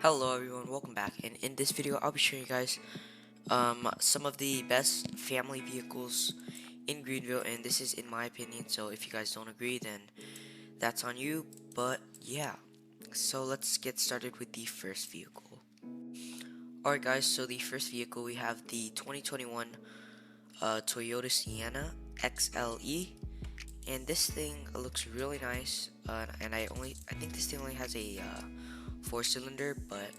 Hello everyone, welcome back, and in this video I'll be showing you guys some of the best family vehicles in Greenville, and this is in my opinion, so if you guys don't agree then that's on you. But yeah, so let's get started with the first vehicle. Alright guys, so the first vehicle we have the 2021 Toyota Sienna XLE, and this thing looks really nice, and I think this thing only has a 4-cylinder, but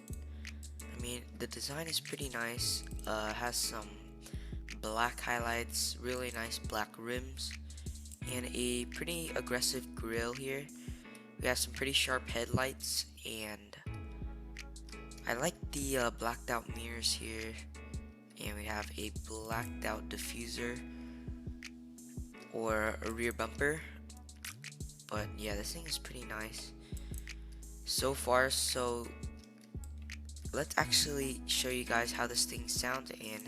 I mean, the design is pretty nice. Has some black highlights, really nice black rims, and a pretty aggressive grille here. We have some pretty sharp headlights, and I like the blacked out mirrors here. And we have a blacked out diffuser or a rear bumper. But yeah, this thing is pretty nice so far. So let's actually show you guys how this thing sounds and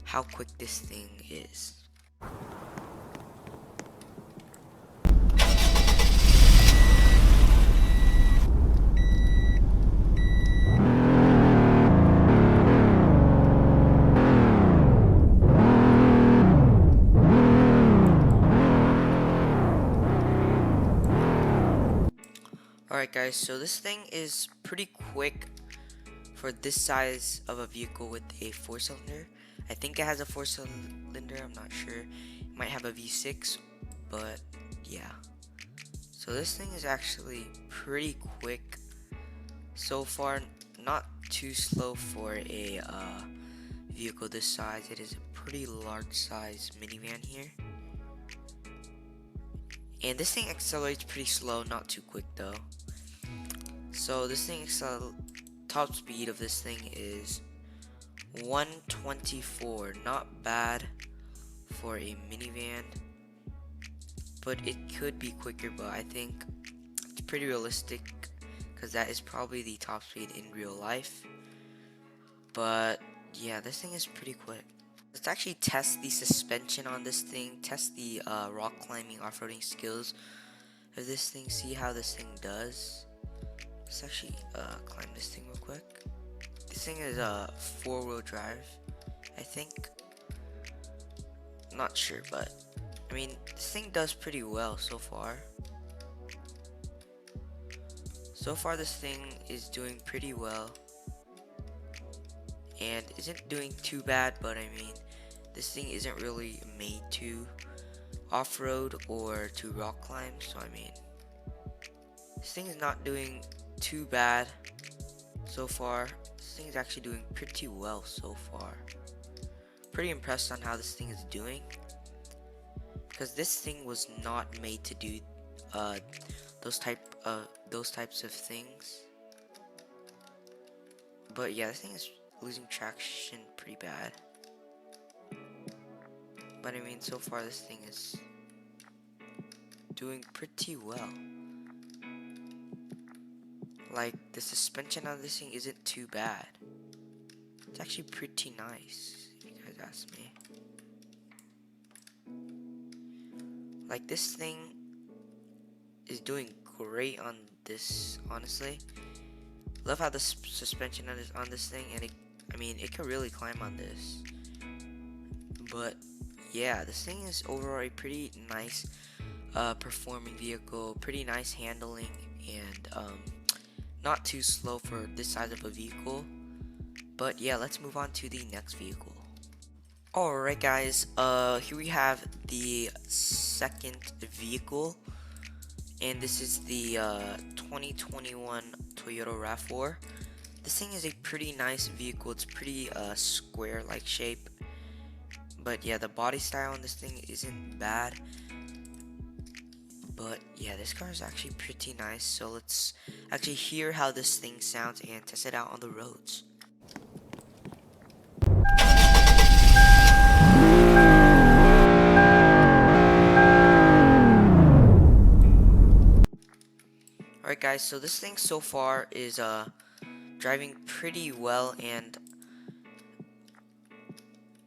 how quick this thing is. Alright guys, so this thing is pretty quick for this size of a vehicle with a 4-cylinder. I think it has a 4-cylinder, I'm not sure. It might have a V6, but yeah. So this thing is actually pretty quick so far, not too slow for a vehicle this size. It is a pretty large size minivan here. And this thing accelerates pretty slow, not too quick though. So this thing top speed of this thing is 124. Not bad for a minivan, but it could be quicker, but I think it's pretty realistic because that is probably the top speed in real life. But yeah, this thing is pretty quick. Let's actually test the suspension on this thing, test the rock climbing off-roading skills of this thing, see how this thing does. Let's actually climb this thing real quick. This thing is a 4-wheel drive, I think. Not sure, but I mean, this thing does pretty well so far. So far this thing is doing pretty well and isn't doing too bad, but I mean, this thing isn't really made to off-road or to rock climb, so I mean, this thing is not doing too bad so far. This thing is actually doing pretty well so far. Pretty impressed on how this thing is doing, because this thing was not made to do those types of things. But yeah, this thing is losing traction pretty bad. But I mean, so far this thing is doing pretty well. Like, the suspension on this thing isn't too bad. It's actually pretty nice, if you guys ask me. Like, this thing is doing great on this, honestly. Love how the suspension on this thing, and it can really climb on this. But yeah, this thing is overall a pretty nice performing vehicle, pretty nice handling, and not too slow for this size of a vehicle. But yeah, let's move on to the next vehicle. Alright guys, here we have the second vehicle, and this is the 2021 Toyota RAV4. This thing is a pretty nice vehicle. It's pretty square like shape, but yeah, the body style on this thing isn't bad. But yeah, this car is actually pretty nice, so let's actually hear how this thing sounds and test it out on the roads. Alright guys, so this thing so far is driving pretty well, and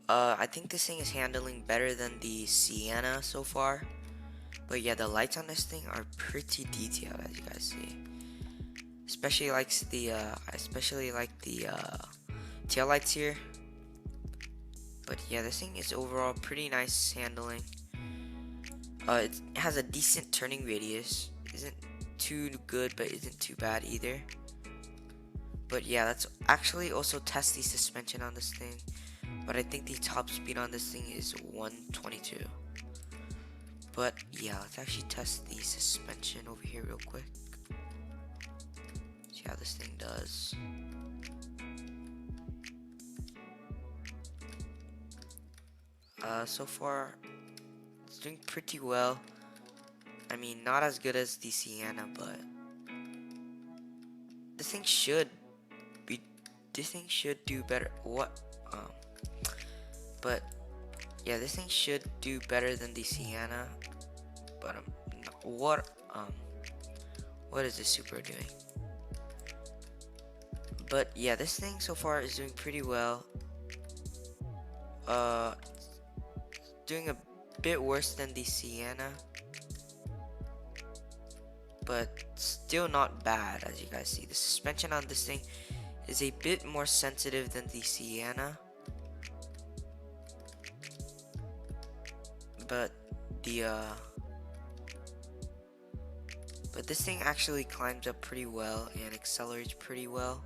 I think this thing is handling better than the Sienna so far. But yeah, the lights on this thing are pretty detailed, as you guys see. especially like the tail lights here. But yeah, this thing is overall pretty nice handling. It has a decent turning radius. Isn't too good, but isn't too bad either. But yeah, let's actually also test the suspension on this thing. But I think the top speed on this thing is 122. But yeah, let's actually test the suspension over here real quick. See how this thing does. So far, it's doing pretty well. I mean, not as good as the Sienna, but this thing should do better. But yeah, this thing should do better than the Sienna. But what is this Supra doing? But yeah, this thing so far is doing pretty well. Doing a bit worse than the Sienna, but still not bad. As you guys see, the suspension on this thing is a bit more sensitive than the Sienna, but this thing actually climbs up pretty well and accelerates pretty well.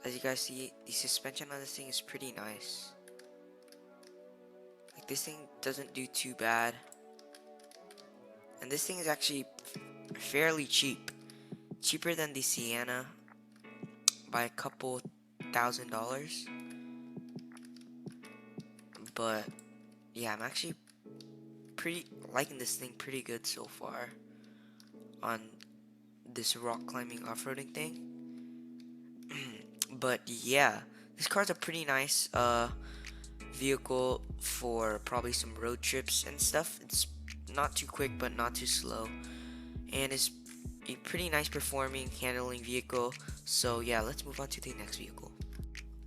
As you guys see, the suspension on this thing is pretty nice. Like, this thing doesn't do too bad. And this thing is actually fairly cheap. Cheaper than the Sienna by a couple $1,000s. But yeah, I'm actually pretty liking this thing pretty good so far on this rock climbing off-roading thing. But yeah, this car's a pretty nice vehicle for probably some road trips and stuff. It's not too quick but not too slow, and it's a pretty nice performing handling vehicle. So yeah, let's move on to the next vehicle.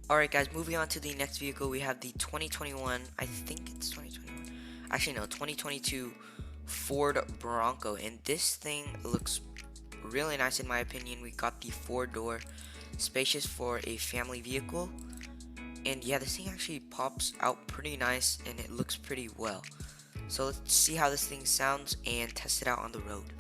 Alright guys, moving on to the next vehicle, we have the 2021, I think it's 2021, actually no, 2022 Ford Bronco, and this thing looks really nice in my opinion. We got the 4-door, spacious for a family vehicle, and yeah, this thing actually pops out pretty nice and it looks pretty well. So let's see how this thing sounds and test it out on the road.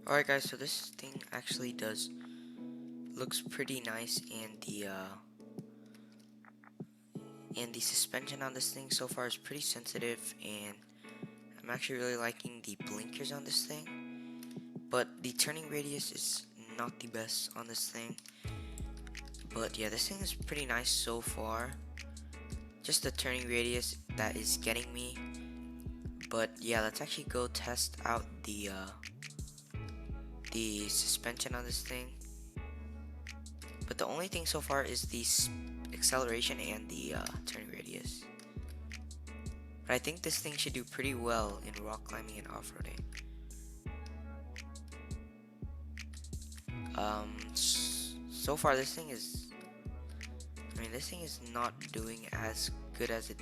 Alright guys, so this thing actually looks pretty nice, and the suspension on this thing so far is pretty sensitive, and I'm actually really liking the blinkers on this thing. But the turning radius is not the best on this thing. But yeah, this thing is pretty nice so far. Just the turning radius that is getting me. But yeah, let's actually go test out the suspension on this thing. But the only thing so far is the acceleration and the turning radius. But I think this thing should do pretty well in rock climbing and off-roading. So far this thing is, this thing is not doing as good as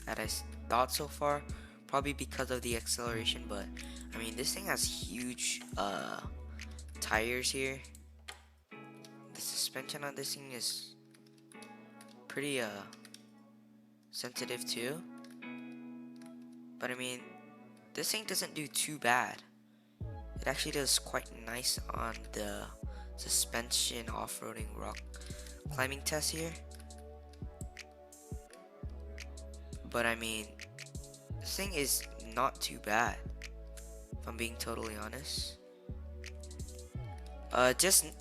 I thought so far, probably because of the acceleration. But I mean, this thing has huge tires here. The suspension on this thing is pretty sensitive too. But I mean, this thing doesn't do too bad. It actually does quite nice on the suspension off-roading rock climbing test here. But I mean, this thing is not too bad, if I'm being totally honest. Just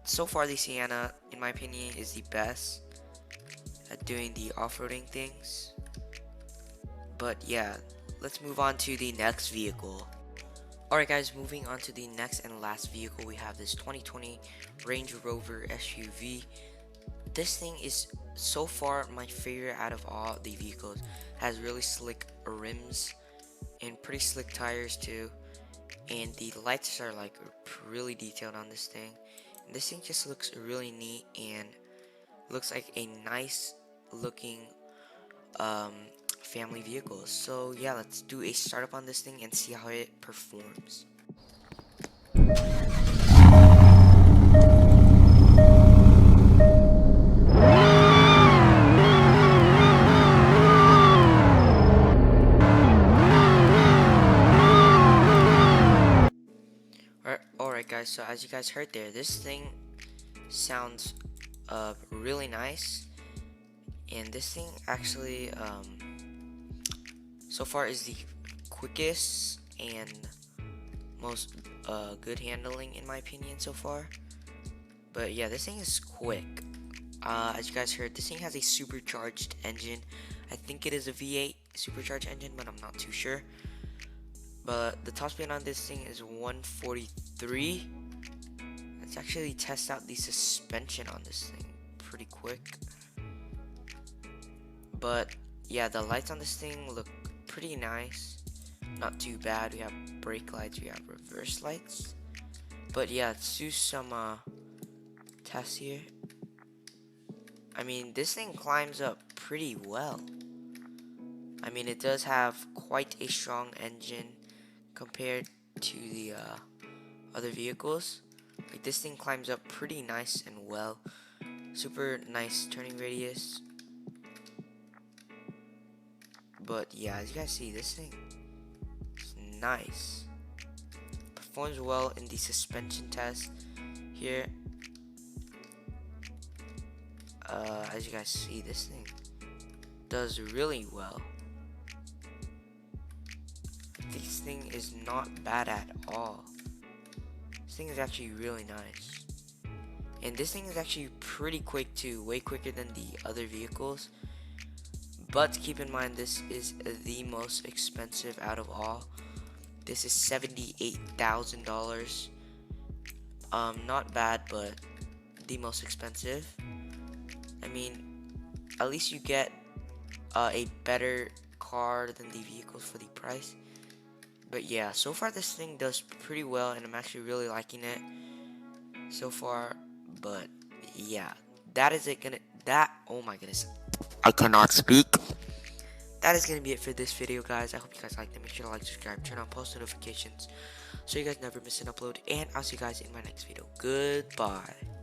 so far the Sienna, in my opinion, is the best at doing the off-roading things. But yeah, let's move on to the next vehicle. Alright guys, moving on to the next and last vehicle, we have this 2020 Range Rover SUV. This thing is so far my favorite out of all the vehicles. Has really slick rims and pretty slick tires too, and the lights are like really detailed on this thing, This thing just looks really neat and looks like a nice looking um, family vehicle. So yeah, let's do a startup on this thing and see how it performs. Alright guys, so as you guys heard there, this thing sounds really nice, and this thing actually so far is the quickest and most good handling in my opinion so far. But yeah, this thing is quick. As you guys heard, this thing has a supercharged engine. I think it is a V8 supercharged engine, but I'm not too sure. But the top speed on this thing is 143. Let's actually test out the suspension on this thing pretty quick. But yeah, the lights on this thing look pretty nice. Not too bad. We have brake lights, we have reverse lights. But yeah, let's do some tests here. I mean, this thing climbs up pretty well. I mean, it does have quite a strong engine compared to the other vehicles. Like, this thing climbs up pretty nice and well. Super nice turning radius. But yeah, as you guys see, this thing is nice. Performs well in the suspension test here. As you guys see, this thing does really well. This thing is not bad at all. This thing is actually really nice. And this thing is actually pretty quick too, way quicker than the other vehicles. But keep in mind, this is the most expensive out of all. This is $78,000. Not bad, but the most expensive. I mean, at least you get a better car than the vehicles for the price. But yeah, so far this thing does pretty well, and I'm actually really liking it so far. But yeah, that is it. Oh my goodness, I cannot speak. That is gonna be it for this video, guys. I hope you guys liked it. Make sure to like, subscribe, turn on post notifications so you guys never miss an upload, and I'll see you guys in my next video. Goodbye.